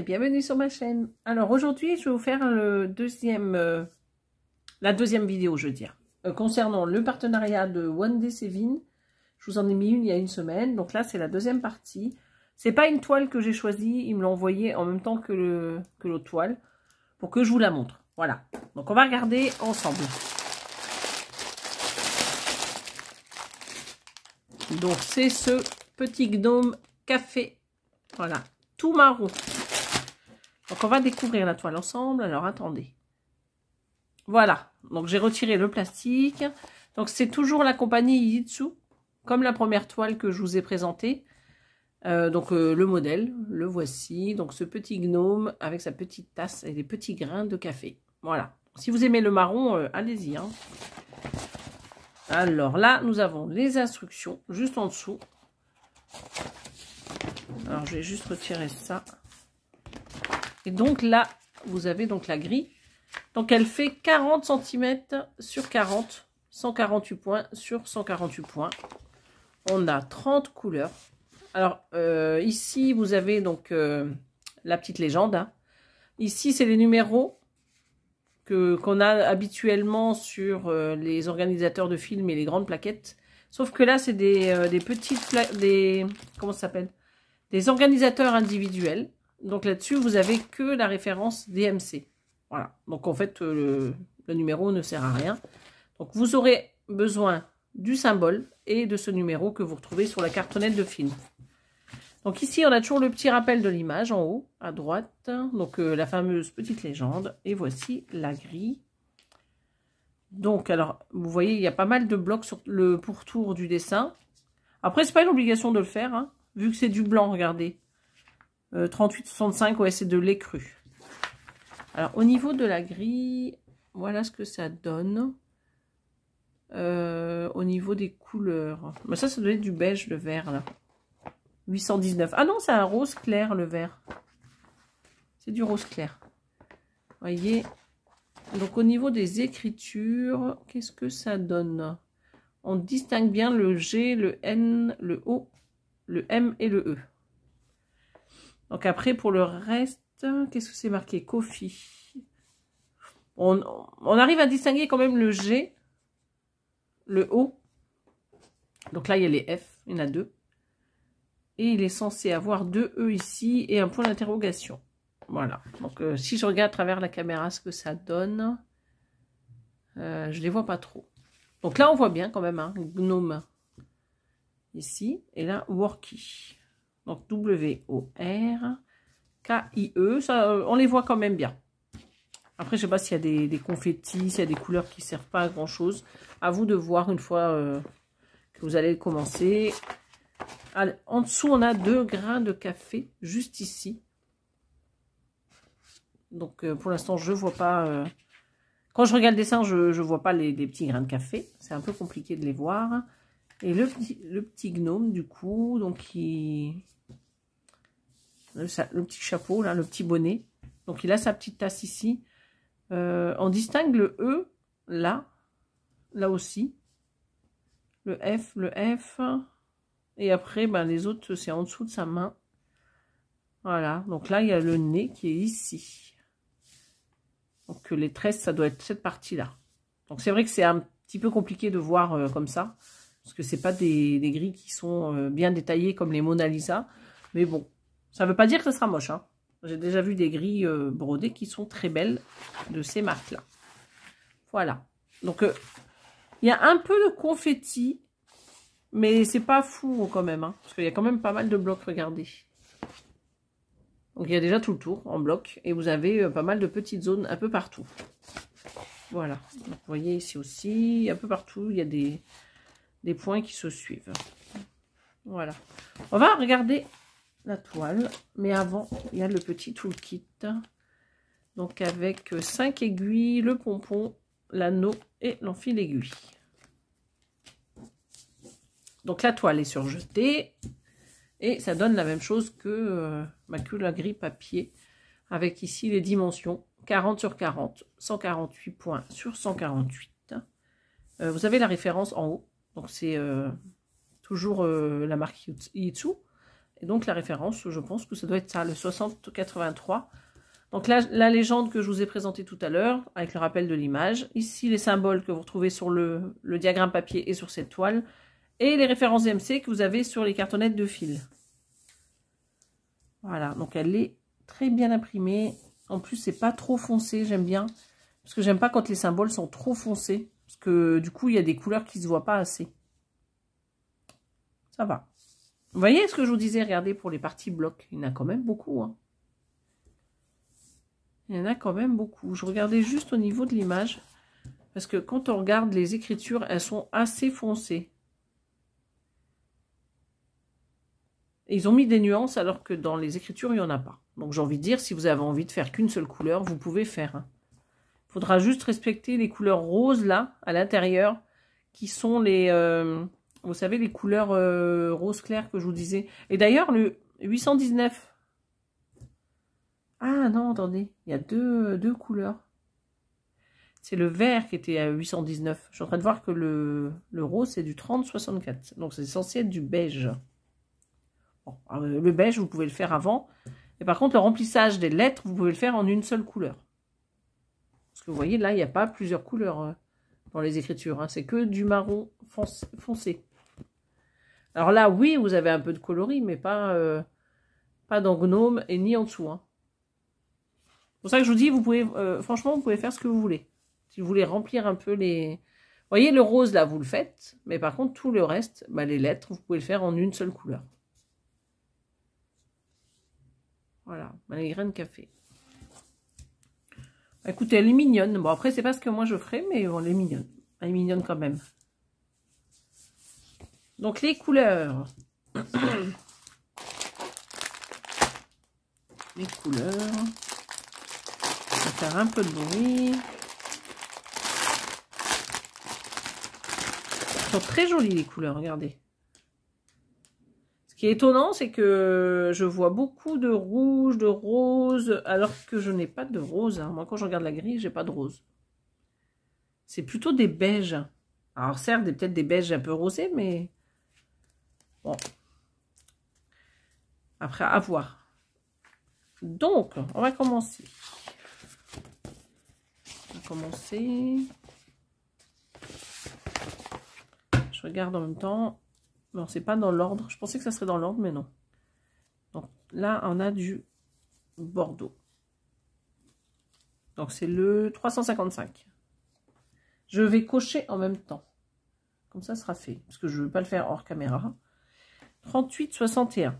et bienvenue sur ma chaîne. Alors aujourd'hui je vais vous faire la deuxième vidéo je veux dire, concernant le partenariat de One Day Sevin. Je vous en ai mis une il y a une semaine, donc là c'est la deuxième partie. C'est pas une toile que j'ai choisie, ils me l'ont envoyée en même temps que l'autre toile, pour que je vous la montre. Voilà, donc on va regarder ensemble. Donc c'est ce petit gnome café, voilà, tout marron. Donc on va découvrir la toile ensemble. Alors attendez. Voilà, donc j'ai retiré le plastique. Donc c'est toujours la compagnie Yitsu, comme la première toile que je vous ai présentée. Le modèle, le voici. Donc ce petit gnome avec sa petite tasse et des petits grains de café. Voilà. Si vous aimez le marron, allez-y. Hein. Alors là, nous avons les instructions juste en dessous. Alors je vais juste retirer ça. Et donc là, vous avez donc la grille. Donc elle fait 40 cm sur 40, 148 points sur 148 points. On a 30 couleurs. Alors ici, vous avez donc la petite légende. Hein. Ici, c'est les numéros qu'on a habituellement sur les organisateurs de films et les grandes plaquettes. Sauf que là, c'est des petites plaques, comment ça s'appelle? Des organisateurs individuels. Donc là-dessus, vous avez que la référence DMC. Voilà. Donc en fait, le numéro ne sert à rien. Donc vous aurez besoin du symbole et de ce numéro que vous retrouvez sur la cartonnette de film. Donc ici, on a toujours le petit rappel de l'image en haut, à droite. Donc la fameuse petite légende. Et voici la grille. Donc alors, vous voyez, il y a pas mal de blocs sur le pourtour du dessin. Après, c'est pas une obligation de le faire, hein, vu que c'est du blanc, regardez. 38,65, ouais, c'est de lait cru. Alors, au niveau de la grille, voilà ce que ça donne. Au niveau des couleurs. Mais ça doit être du beige, le vert, là. 819. Ah non, c'est un rose clair, le vert. C'est du rose clair. Voyez. Donc, au niveau des écritures, qu'est-ce que ça donne? On distingue bien le G, le N, le O, le M et le E. Donc après, pour le reste, qu'est-ce que c'est marqué? Coffee. On arrive à distinguer quand même le G, le O. Donc là, il y a les F, il y en a deux. Et il est censé avoir deux E ici et un point d'interrogation. Voilà. Donc si je regarde à travers la caméra ce que ça donne, je les vois pas trop. Donc là, on voit bien quand même un hein, gnome ici. Et là, Worky. Donc W-O-R-K-I-E, ça, on les voit quand même bien. Après, je sais pas s'il y a des confettis, s'il y a des couleurs qui ne servent pas à grand chose. À vous de voir une fois que vous allez commencer. Allez, en dessous, on a 2 grains de café, juste ici. Donc pour l'instant, je vois pas... Quand je regarde le dessin, je ne vois pas les petits grains de café. C'est un peu compliqué de les voir. Et le petit gnome, du coup, donc le petit chapeau, là, le petit bonnet. Donc, il a sa petite tasse ici. On distingue le E, là aussi. Le F. Et après, ben, les autres, c'est en dessous de sa main. Voilà. Donc là, il y a le nez qui est ici. Donc, les tresses, ça doit être cette partie-là. Donc, c'est vrai que c'est un petit peu compliqué de voir comme ça. Parce que c'est pas des grilles qui sont bien détaillées comme les Mona Lisa. Mais bon, ça veut pas dire que ça sera moche. Hein. J'ai déjà vu des grilles brodées qui sont très belles de ces marques-là. Voilà. Donc, il y a un peu de confetti. Mais c'est pas fou quand même. Hein, parce qu'il y a quand même pas mal de blocs, regardez. Donc, il y a déjà tout le tour en bloc. Et vous avez pas mal de petites zones un peu partout. Voilà. Donc, vous voyez ici aussi, un peu partout, il y a des points qui se suivent. Voilà. On va regarder la toile. Mais avant, il y a le petit toolkit. Donc avec 5 aiguilles, le pompon, l'anneau et l'enfil aiguille. Donc la toile est surjetée. Et ça donne la même chose que la grille papier. Avec ici les dimensions. 40 sur 40. 148 points sur 148. Vous avez la référence en haut. Donc c'est toujours la marque Yitsu. Et donc la référence, je pense que ça doit être ça, le 6083. Donc là, la légende que je vous ai présentée tout à l'heure, avec le rappel de l'image. Ici, les symboles que vous retrouvez sur le diagramme papier et sur cette toile. Et les références DMC que vous avez sur les cartonnettes de fil. Voilà, donc elle est très bien imprimée. En plus, c'est pas trop foncé, j'aime bien. Parce que j'aime pas quand les symboles sont trop foncés. Parce que du coup, il y a des couleurs qui se voient pas assez. Ça va. Vous voyez ce que je vous disais, regardez, pour les parties blocs. Il y en a quand même beaucoup, hein. Il y en a quand même beaucoup. Je regardais juste au niveau de l'image. Parce que quand on regarde les écritures, elles sont assez foncées. Et ils ont mis des nuances alors que dans les écritures, il n'y en a pas. Donc j'ai envie de dire, si vous avez envie de faire qu'une seule couleur, vous pouvez faire. Hein. Il faudra juste respecter les couleurs roses là, à l'intérieur, qui sont les... vous savez, les couleurs rose clair que je vous disais. Et d'ailleurs, le 819... Ah non, attendez, il y a deux couleurs. C'est le vert qui était à 819. Je suis en train de voir que le rose, c'est du 3064. Donc c'est censé être du beige. Bon, le beige, vous pouvez le faire avant. Et par contre, le remplissage des lettres, vous pouvez le faire en une seule couleur. Parce que vous voyez, là, il n'y a pas plusieurs couleurs dans les écritures. Hein. C'est que du marron foncé. Alors là, oui, vous avez un peu de coloris, mais pas dans Gnome et ni en dessous. Hein. C'est pour ça que je vous dis, vous pouvez, franchement, vous pouvez faire ce que vous voulez. Si vous voulez remplir un peu les... Vous voyez, le rose, là, vous le faites. Mais par contre, tout le reste, bah, les lettres, vous pouvez le faire en une seule couleur. Voilà, les graines café. Écoutez, elle est mignonne. Bon, après, c'est pas ce que moi je ferais, mais bon, elle est mignonne. Elle est mignonne quand même. Donc, les couleurs. Les couleurs. On va faire un peu de bruit. Elles sont très jolies, les couleurs, regardez. Ce qui est étonnant, c'est que je vois beaucoup de rouge, de rose, alors que je n'ai pas de rose. Hein. Moi, quand je regarde la grille, j'ai pas de rose. C'est plutôt des beiges. Alors, certes, peut-être des beiges un peu rosés, mais bon. Après, à voir. Donc, on va commencer. Je regarde en même temps. Non, c'est pas dans l'ordre. Je pensais que ça serait dans l'ordre, mais non. Donc là, on a du Bordeaux. Donc c'est le 355. Je vais cocher en même temps. Comme ça sera fait. Parce que je ne veux pas le faire hors caméra. 38,61.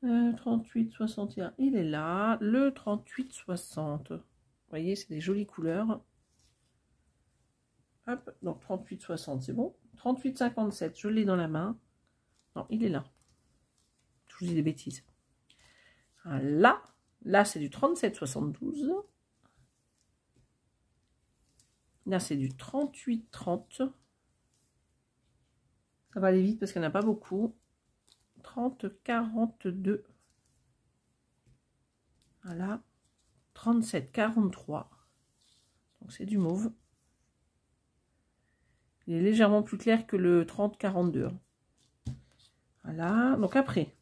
38,61. Il est là. Le 38,60. Vous voyez, c'est des jolies couleurs. Hop, donc 38,60, c'est bon. 38,57, je l'ai dans la main. Non, il est là. Je vous dis des bêtises. Là c'est du 37,72. Là, c'est du 38,30. Ça va aller vite parce qu'il n'y en a pas beaucoup. 30,42. Voilà. 37,43. Donc, c'est du mauve. Il est légèrement plus clair que le 30,42. Voilà. Donc, après,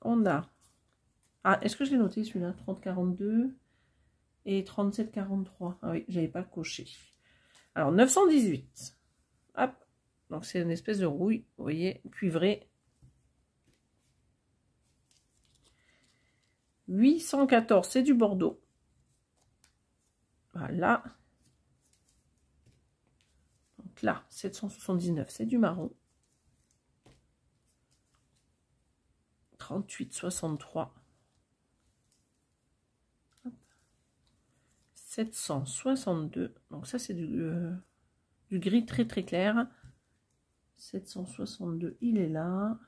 on a... Ah, est-ce que je l'ai noté celui-là? 30,42 et 37,43. Ah oui, j'avais pas coché. Alors, 918. Hop. Donc, c'est une espèce de rouille, vous voyez, cuivrée. 814, c'est du Bordeaux. Voilà. Donc là, 779, c'est du marron. 38,63. 762. Donc ça, c'est du gris très très clair. 762, il est là.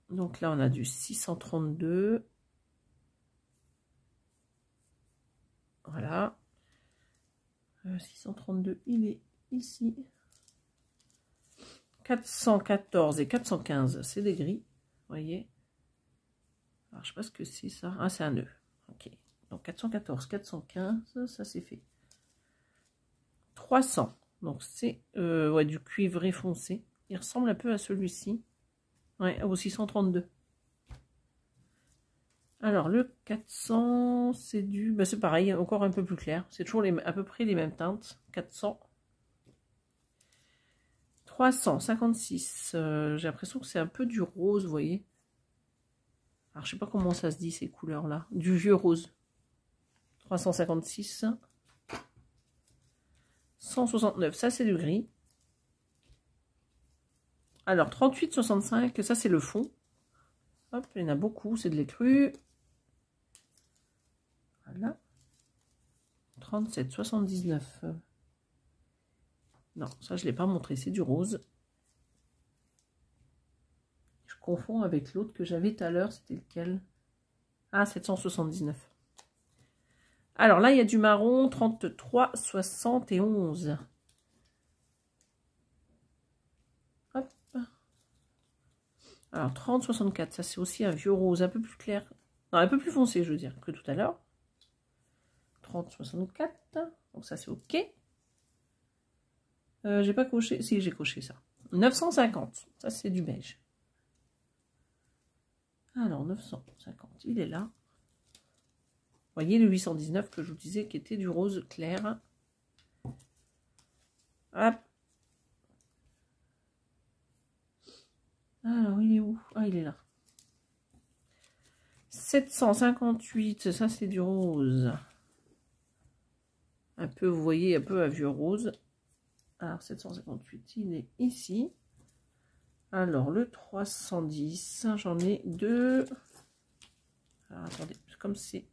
Donc là, on a du 632. Voilà. 632, il est ici. 414 et 415, c'est des gris. Vous voyez. Alors, je sais pas ce que c'est ça. Ah, c'est un nœud. Ok. Donc 414, 415, ça c'est fait. 300. Donc c'est ouais, du cuivré foncé. Il ressemble un peu à celui-ci. Ouais, au 632. Alors, le 400, c'est du... Bah, c'est pareil, encore un peu plus clair. C'est toujours à peu près les mêmes teintes. 400. 356. J'ai l'impression que c'est un peu du rose, vous voyez. Alors, je sais pas comment ça se dit, ces couleurs-là. Du vieux rose. 356. 169, ça c'est du gris. Alors, 38,65, ça c'est le fond. Hop, il y en a beaucoup, c'est de l'écru. Voilà. 37,79. Non, ça je ne l'ai pas montré, c'est du rose. Je confonds avec l'autre que j'avais tout à l'heure, c'était lequel? Ah, 779. Alors là, il y a du marron, 33,71. Hop. Alors, 30,64, ça c'est aussi un vieux rose, un peu plus clair. Non, un peu plus foncé, je veux dire, que tout à l'heure. 30,64. Donc ça c'est OK. J'ai pas coché. Si, j'ai coché ça. 950. Ça c'est du beige. Alors 950, il est là. Vous voyez le 819 que je vous disais qui était du rose clair. Hop. Alors il est où? Ah, il est là. 758, ça c'est du rose. Un peu, vous voyez, un peu à vieux rose. Alors, 758, il est ici. Alors, le 310, j'en ai deux. Alors, attendez, comme c'est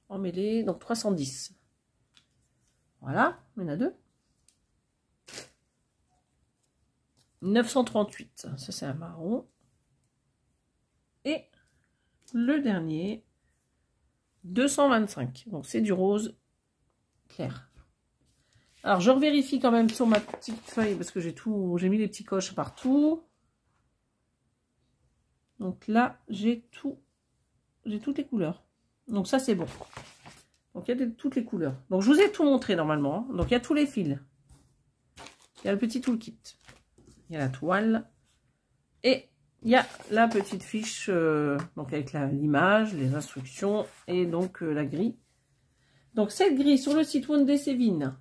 emmêlé. Donc, 310. Voilà, il y en a deux. 938, ça c'est un marron. Et le dernier, 225. Donc, c'est du rose clair. Alors, je revérifie quand même sur ma petite feuille parce que j'ai mis les petits coches partout. Donc là, j'ai toutes les couleurs. Donc ça, c'est bon. Donc il y a toutes les couleurs. Donc je vous ai tout montré normalement. Donc il y a tous les fils. Il y a le petit toolkit. Il y a la toile. Et il y a la petite fiche donc avec l'image, les instructions et donc la grille. Donc cette grille sur le site Wondé Sévin,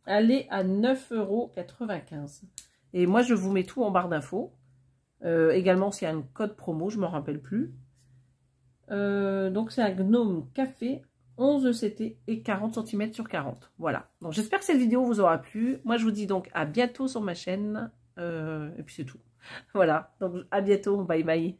elle est à 9,95 €. Et moi, je vous mets tout en barre d'infos. Également, s'il y a un code promo, je ne me rappelle plus. Donc, c'est un Gnome Café, 11 CT et 40 cm sur 40. Voilà. Donc, j'espère que cette vidéo vous aura plu. Moi, je vous dis donc à bientôt sur ma chaîne. Et puis, c'est tout. Voilà. Donc, à bientôt. Bye bye.